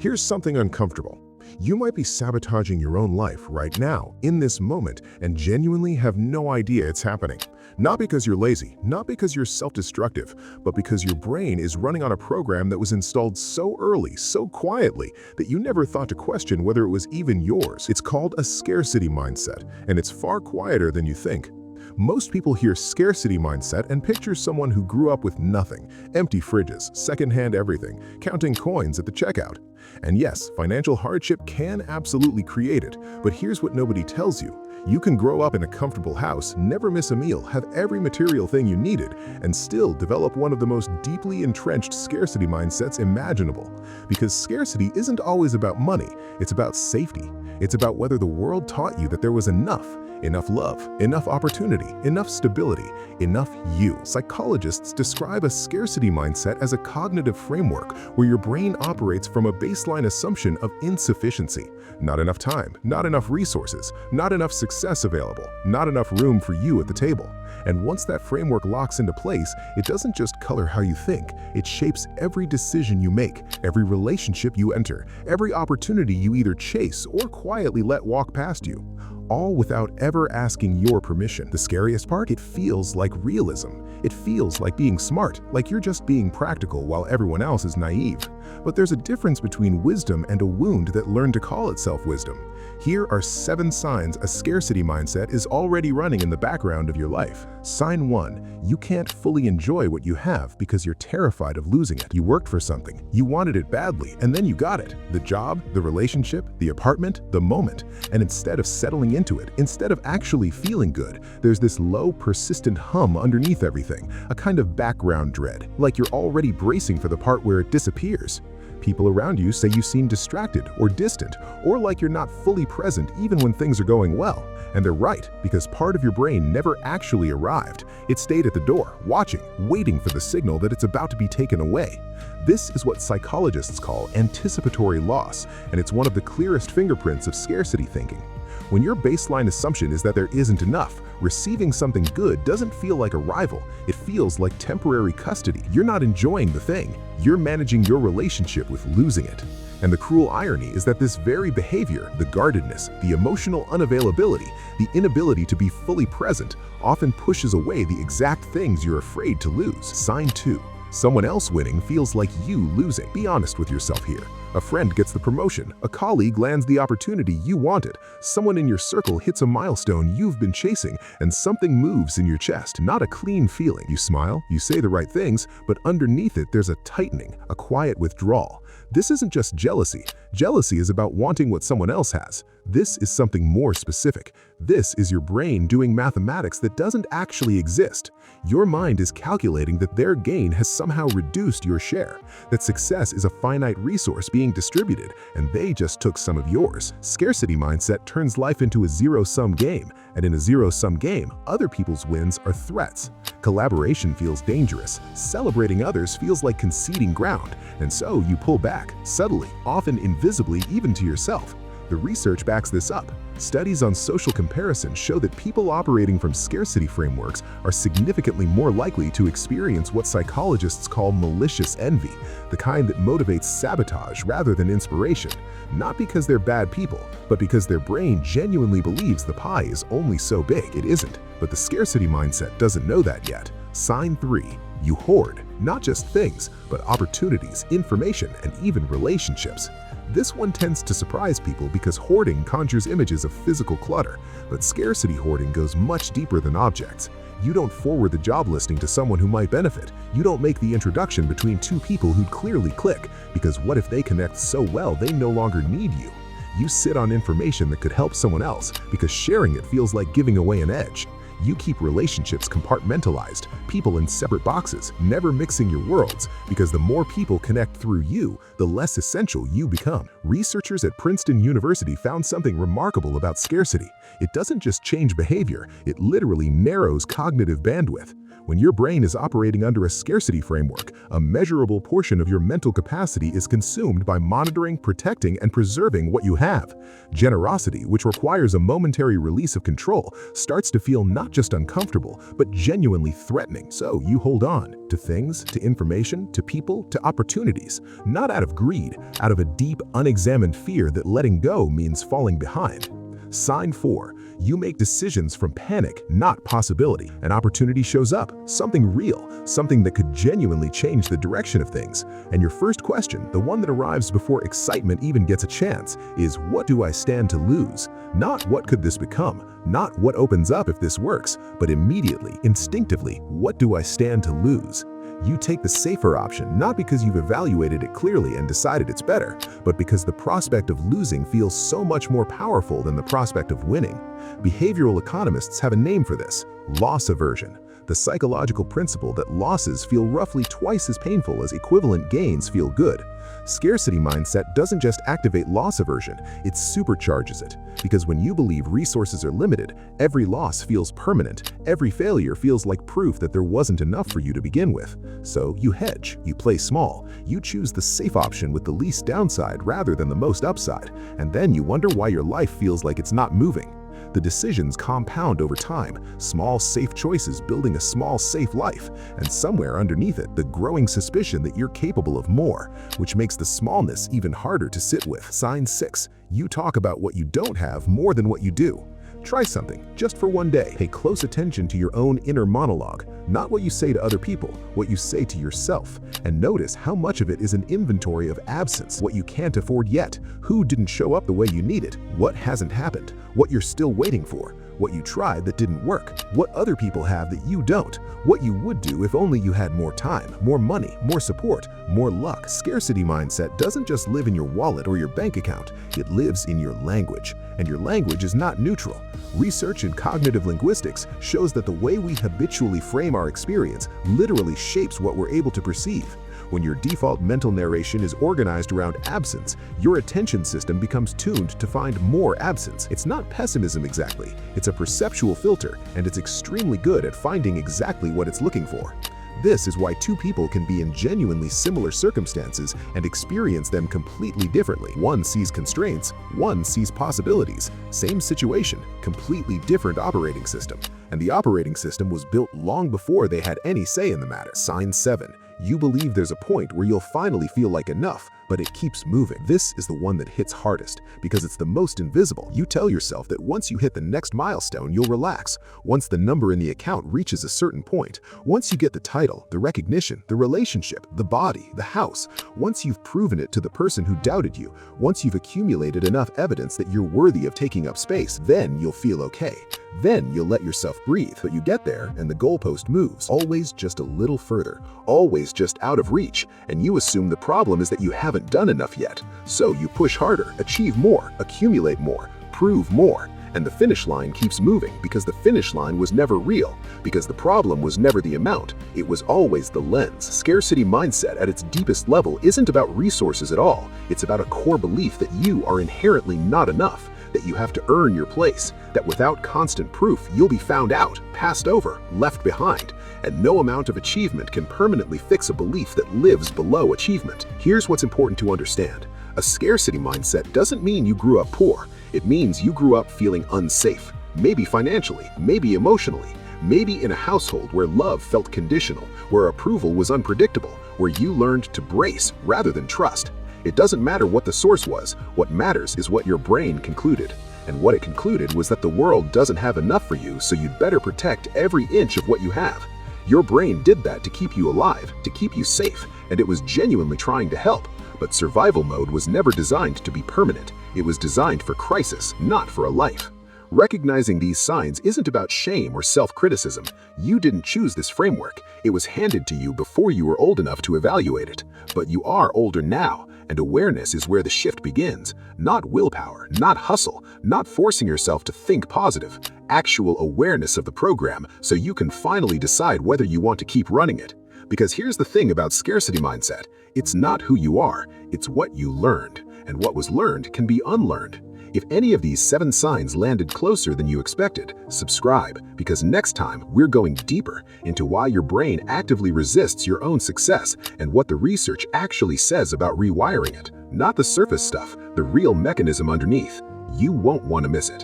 Here's something uncomfortable. You might be sabotaging your own life right now, in this moment, and genuinely have no idea it's happening. Not because you're lazy, not because you're self-destructive, but because your brain is running on a program that was installed so early, so quietly, that you never thought to question whether it was even yours. It's called a scarcity mindset, and it's far quieter than you think. Most people hear scarcity mindset and picture someone who grew up with nothing, empty fridges, secondhand everything, counting coins at the checkout. And yes, financial hardship can absolutely create it, but here's what nobody tells you. You can grow up in a comfortable house, never miss a meal, have every material thing you needed, and still develop one of the most deeply entrenched scarcity mindsets imaginable. Because scarcity isn't always about money, it's about safety. It's about whether the world taught you that there was enough love, enough opportunity, enough stability, enough you. Psychologists describe a scarcity mindset as a cognitive framework where your brain operates from a baseline assumption of insufficiency. Not enough time, not enough resources, not enough success available, not enough room for you at the table. And once that framework locks into place, it doesn't just color how you think, it shapes every decision you make, every relationship you enter, every opportunity you either chase or quietly let walk past you. All without ever asking your permission. The scariest part? It feels like realism. It feels like being smart, like you're just being practical while everyone else is naive. But there's a difference between wisdom and a wound that learned to call itself wisdom. Here are 7 signs a scarcity mindset is already running in the background of your life. Sign 1. You can't fully enjoy what you have because you're terrified of losing it. You worked for something, you wanted it badly, and then you got it. The job, the relationship, the apartment, the moment. And instead of settling into it, instead of actually feeling good, there's this low, persistent hum underneath everything, a kind of background dread, like you're already bracing for the part where it disappears. People around you say you seem distracted or distant, or like you're not fully present even when things are going well. And they're right, because part of your brain never actually arrived. It stayed at the door, watching, waiting for the signal that it's about to be taken away. This is what psychologists call anticipatory loss, and it's one of the clearest fingerprints of scarcity thinking. When your baseline assumption is that there isn't enough, receiving something good doesn't feel like arrival, it feels like temporary custody. You're not enjoying the thing, you're managing your relationship with losing it. And the cruel irony is that this very behavior, the guardedness, the emotional unavailability, the inability to be fully present, often pushes away the exact things you're afraid to lose. Sign 2. Someone else winning feels like you losing. Be honest with yourself here. A friend gets the promotion, a colleague lands the opportunity you wanted, someone in your circle hits a milestone you've been chasing, and something moves in your chest. Not a clean feeling. You smile, you say the right things, but underneath it there's a tightening, a quiet withdrawal. This isn't just jealousy. Jealousy is about wanting what someone else has. This is something more specific. This is your brain doing mathematics that doesn't actually exist. Your mind is calculating that their gain has somehow reduced your share, that success is a finite resource being distributed, and they just took some of yours. Scarcity mindset turns life into a zero-sum game, and in a zero-sum game, other people's wins are threats. Collaboration feels dangerous. Celebrating others feels like conceding ground, and so you pull back, subtly, often invisibly even to yourself. The research backs this up. Studies on social comparison show that people operating from scarcity frameworks are significantly more likely to experience what psychologists call malicious envy, the kind that motivates sabotage rather than inspiration. Not because they're bad people, but because their brain genuinely believes the pie is only so big. It isn't, but the scarcity mindset doesn't know that yet. Sign 3. You hoard, not just things, but opportunities, information, and even relationships. This one tends to surprise people because hoarding conjures images of physical clutter, but scarcity hoarding goes much deeper than objects. You don't forward the job listing to someone who might benefit. You don't make the introduction between 2 people who'd clearly click, because what if they connect so well they no longer need you? You sit on information that could help someone else, because sharing it feels like giving away an edge. You keep relationships compartmentalized, people in separate boxes, never mixing your worlds, because the more people connect through you, the less essential you become. Researchers at Princeton University found something remarkable about scarcity. It doesn't just change behavior, it literally narrows cognitive bandwidth. When your brain is operating under a scarcity framework, a measurable portion of your mental capacity is consumed by monitoring, protecting, and preserving what you have. Generosity, which requires a momentary release of control, starts to feel not just uncomfortable, but genuinely threatening. So you hold on to things, to information, to people, to opportunities, not out of greed, out of a deep, unexamined fear that letting go means falling behind. Sign 4. You make decisions from panic, not possibility. An opportunity shows up, something real, something that could genuinely change the direction of things. And your first question, the one that arrives before excitement even gets a chance, is what do I stand to lose? Not what could this become, not what opens up if this works, but immediately, instinctively, what do I stand to lose? You take the safer option, not because you've evaluated it clearly and decided it's better, but because the prospect of losing feels so much more powerful than the prospect of winning. Behavioral economists have a name for this: loss aversion, the psychological principle that losses feel roughly twice as painful as equivalent gains feel good. Scarcity mindset doesn't just activate loss aversion, it supercharges it. Because when you believe resources are limited, every loss feels permanent, every failure feels like proof that there wasn't enough for you to begin with. So you hedge, you play small, you choose the safe option with the least downside rather than the most upside, and then you wonder why your life feels like it's not moving. The decisions compound over time, small safe choices building a small safe life, and somewhere underneath it, the growing suspicion that you're capable of more, which makes the smallness even harder to sit with. Sign 6. You talk about what you don't have more than what you do. Try something, just for one day. Pay close attention to your own inner monologue, not what you say to other people, what you say to yourself, and notice how much of it is an inventory of absence, what you can't afford yet, who didn't show up the way you needed, what hasn't happened, what you're still waiting for, what you tried that didn't work, what other people have that you don't, what you would do if only you had more time, more money, more support, more luck. Scarcity mindset doesn't just live in your wallet or your bank account, it lives in your language. And your language is not neutral. Research in cognitive linguistics shows that the way we habitually frame our experience literally shapes what we're able to perceive. When your default mental narration is organized around absence, your attention system becomes tuned to find more absence. It's not pessimism exactly, it's a perceptual filter, and it's extremely good at finding exactly what it's looking for. This is why two people can be in genuinely similar circumstances and experience them completely differently. One sees constraints, one sees possibilities. Same situation, completely different operating system. And the operating system was built long before they had any say in the matter. Sign 7. You believe there's a point where you'll finally feel like enough, but it keeps moving. This is the one that hits hardest because it's the most invisible. You tell yourself that once you hit the next milestone, you'll relax. Once the number in the account reaches a certain point, once you get the title, the recognition, the relationship, the body, the house, once you've proven it to the person who doubted you, once you've accumulated enough evidence that you're worthy of taking up space, then you'll feel okay. Then you'll let yourself breathe. But you get there and the goalpost moves, always just a little further, always just out of reach, and you assume the problem is that you haven't done enough yet. So you push harder, achieve more, accumulate more, prove more, and the finish line keeps moving because the finish line was never real, because the problem was never the amount, it was always the lens. Scarcity mindset at its deepest level isn't about resources at all, it's about a core belief that you are inherently not enough, that you have to earn your place, that without constant proof you'll be found out, passed over, left behind, and no amount of achievement can permanently fix a belief that lives below achievement. Here's what's important to understand. A scarcity mindset doesn't mean you grew up poor. It means you grew up feeling unsafe, maybe financially, maybe emotionally, maybe in a household where love felt conditional, where approval was unpredictable, where you learned to brace rather than trust. It doesn't matter what the source was, what matters is what your brain concluded. And what it concluded was that the world doesn't have enough for you, so you'd better protect every inch of what you have. Your brain did that to keep you alive, to keep you safe, and it was genuinely trying to help. But survival mode was never designed to be permanent. It was designed for crisis, not for a life. Recognizing these signs isn't about shame or self-criticism. You didn't choose this framework. It was handed to you before you were old enough to evaluate it. But you are older now, and awareness is where the shift begins. Not willpower, not hustle, not forcing yourself to think positive. Actual awareness of the program so you can finally decide whether you want to keep running it. Because here's the thing about scarcity mindset. It's not who you are, it's what you learned. And what was learned can be unlearned. If any of these 7 signs landed closer than you expected, subscribe, because next time we're going deeper into why your brain actively resists your own success and what the research actually says about rewiring it. Not the surface stuff, the real mechanism underneath. You won't want to miss it.